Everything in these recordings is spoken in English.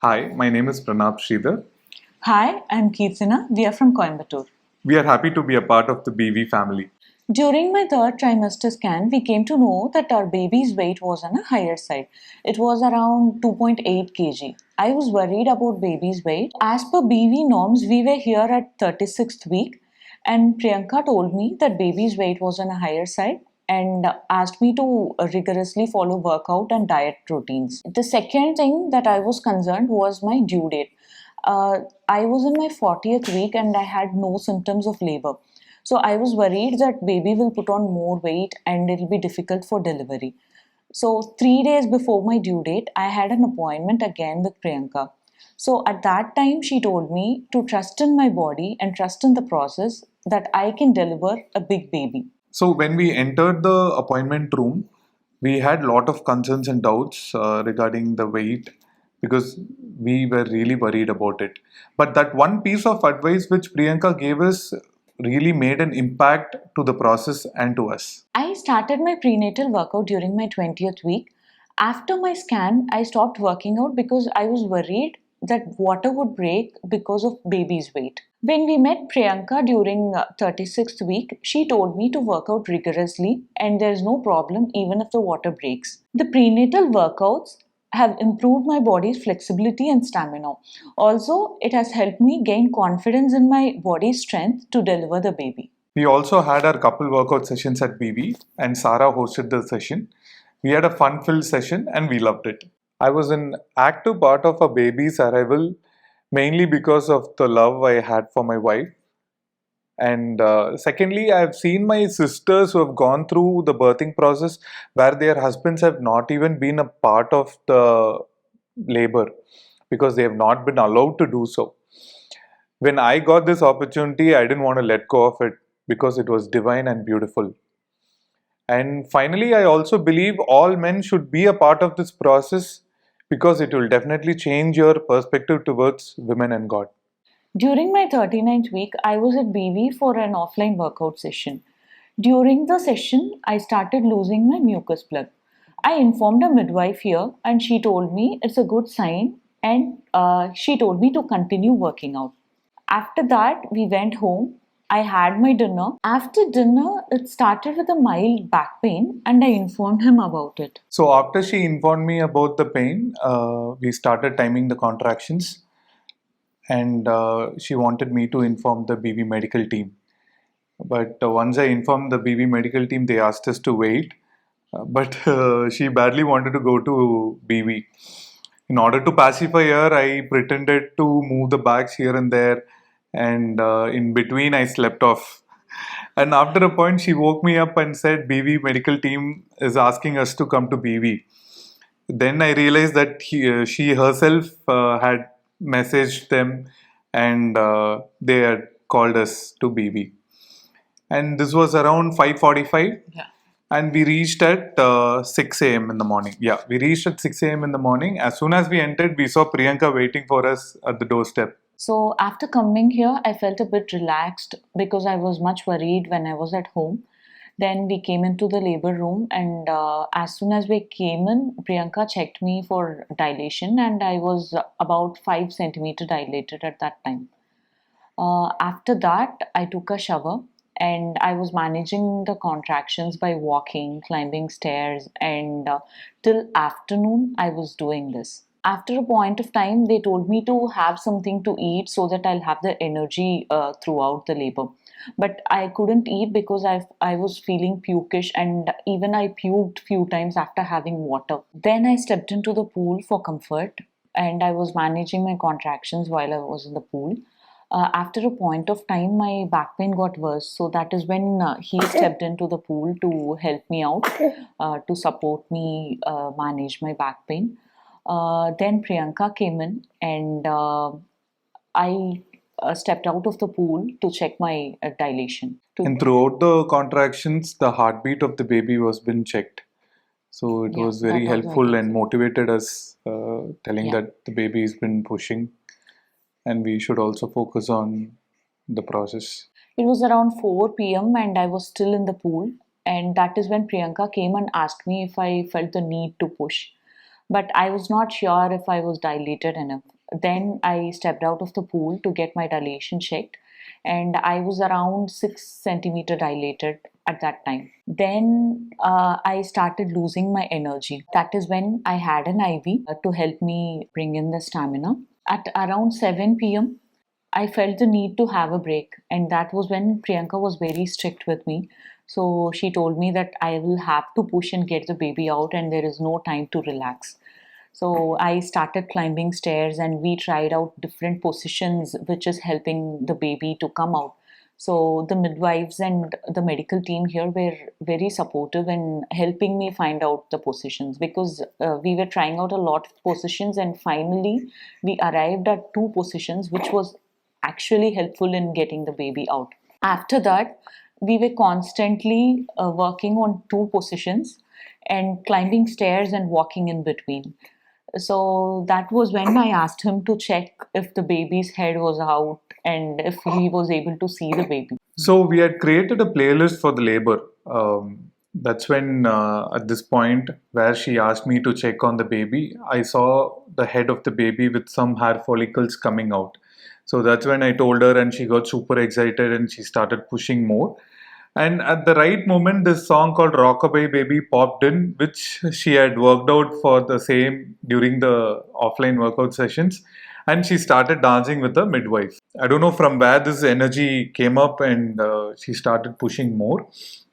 Hi, my name is Pranab. Hi, I'm Keerthana. We are from Coimbatore. We are happy to be a part of the BV family. During my third trimester scan, we came to know that our baby's weight was on a higher side. It was around 2.8 kg. I was worried about baby's weight. As per BV norms, we were here at 36th week, and Priyanka told me that baby's weight was on a higher side and asked me to rigorously follow workout and diet routines. The second thing that I was concerned was my due date. I was in my 40th week and I had no symptoms of labor. So I was worried that baby will put on more weight and it'll be difficult for delivery. So 3 days before my due date, I had an appointment again with Priyanka. So at that time, she told me to trust in my body and trust in the process that I can deliver a big baby. So when we entered the appointment room, we had lot of concerns and doubts regarding the weight because we were really worried about it. But that one piece of advice which Priyanka gave us really made an impact to the process and to us. I started my prenatal workout during my 20th week. After my scan, I stopped working out because I was worried that water would break because of baby's weight. When we met Priyanka during 36th week, she told me to work out rigorously and there's no problem even if the water breaks. The prenatal workouts have improved my body's flexibility and stamina. Also, it has helped me gain confidence in my body's strength to deliver the baby. We also had our couple workout sessions at BV and Sarah hosted the session. We had a fun-filled session and we loved it. I was an active part of a baby's arrival mainly because of the love I had for my wife. And secondly, I've seen my sisters who have gone through the birthing process where their husbands have not even been a part of the labor because they have not been allowed to do so. When I got this opportunity, I didn't want to let go of it because it was divine and beautiful. And finally, I also believe all men should be a part of this process because it will definitely change your perspective towards women and God. During my 39th week, I was at BV for an offline workout session. During the session, I started losing my mucus plug. I informed a midwife here and she told me it's a good sign and she told me to continue working out. After that, we went home. I had my dinner. After dinner, it started with a mild back pain and I informed him about it. So, after she informed me about the pain, we started timing the contractions, and she wanted me to inform the BV medical team. But once I informed the BV medical team, they asked us to wait. But she badly wanted to go to BV. In order to pacify her, I pretended to move the bags here and there, and in between, I slept off. And after a point, she woke me up and said, BV medical team is asking us to come to BV. Then I realized that she herself had messaged them and they had called us to BV. And this was around 5:45. Yeah. And we reached at 6 a.m. in the morning. Yeah, we reached at 6 a.m. in the morning. As soon as we entered, we saw Priyanka waiting for us at the doorstep. So after coming here, I felt a bit relaxed because I was much worried when I was at home. Then we came into the labor room, and as soon as we came in, Priyanka checked me for dilation, and I was about 5 centimeter dilated at that time. After that, I took a shower and I was managing the contractions by walking, climbing stairs, and till afternoon, I was doing this. After a point of time, they told me to have something to eat so that I'll have the energy throughout the labor. But I couldn't eat because I was feeling pukish and even I puked few times after having water. Then I stepped into the pool for comfort and I was managing my contractions while I was in the pool. After a point of time, my back pain got worse. So that is when he stepped into the pool to help me out, to support me manage my back pain. Then Priyanka came in and I stepped out of the pool to check my dilation. And throughout the contractions, the heartbeat of the baby was been checked. So it Yeah, was very that also I helpful can and say. motivated us, telling Yeah. that the baby has been pushing and we should also focus on the process. It was around 4 p.m. and I was still in the pool. And that is when Priyanka came and asked me if I felt the need to push. but I was not sure if I was dilated enough. Then I stepped out of the pool to get my dilation checked, and I was around 6 centimeter dilated at that time. Then I started losing my energy. That is when I had an IV to help me bring in the stamina. At around 7 p.m., I felt the need to have a break, and that was when Priyanka was very strict with me. So she told me that I will have to push and get the baby out, and there is no time to relax. So I started climbing stairs, and we tried out different positions, which is helping the baby to come out. So the midwives and the medical team here were very supportive in helping me find out the positions, because we were trying out a lot of positions, and finally we arrived at two positions, which was actually helpful in getting the baby out. After that, we were constantly working on two positions and climbing stairs and walking in between. So that was when I asked him to check if the baby's head was out and if he was able to see the baby. So we had created a playlist for the labor. That's when, at this point, where she asked me to check on the baby, I saw the head of the baby with some hair follicles coming out. So that's when I told her, and she got super excited and she started pushing more. And at the right moment, this song called Rockabye Baby popped in, which she had worked out for the same during the offline workout sessions. And she started dancing with the midwife. I don't know from where this energy came up, and she started pushing more.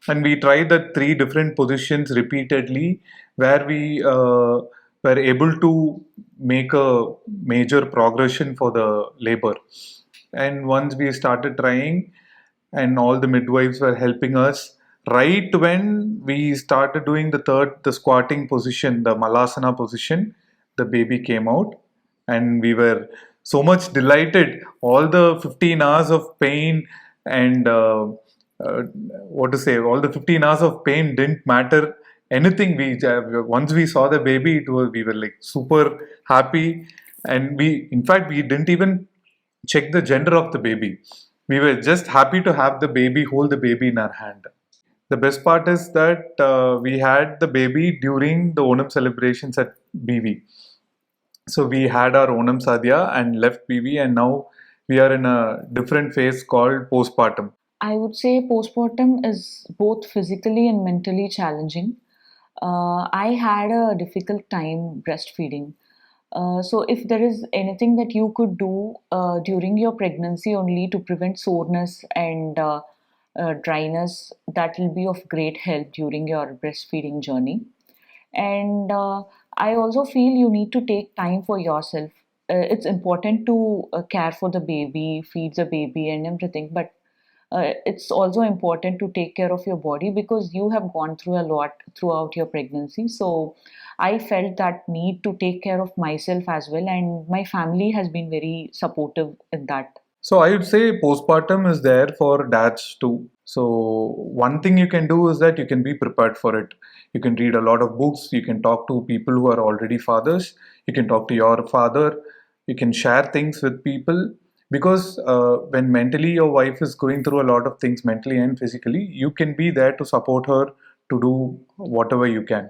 And we tried the three different positions repeatedly, where we were able to make a major progression for the labor. And once we started trying, and all the midwives were helping us, right when we started doing the squatting position, the malasana position, the baby came out, and we were so much delighted. All the 15 hours of pain, and what to say, all the 15 hours of pain didn't matter anything. We once we saw the baby, we were like super happy. And we, in fact, we didn't even check the gender of the baby. We were just happy to have the baby, hold the baby in our hand. The best part is that we had the baby during the Onam celebrations at BV. So we had our Onam Sadhya and left BV, and now we are in a different phase called postpartum. I would say postpartum is both physically and mentally challenging. I had a difficult time breastfeeding. So, if there is anything that you could do during your pregnancy only to prevent soreness and dryness, that will be of great help during your breastfeeding journey. And I also feel you need to take time for yourself. It's important to care for the baby, feed the baby, and everything, but it's also important to take care of your body because you have gone through a lot throughout your pregnancy. So I felt that need to take care of myself as well, and my family has been very supportive in that. So I would say postpartum is there for dads too. So one thing you can do is that you can be prepared for it. You can read a lot of books. You can talk to people who are already fathers. You can talk to your father. You can share things with people, because when mentally your wife is going through a lot of things mentally and physically, you can be there to support her to do whatever you can.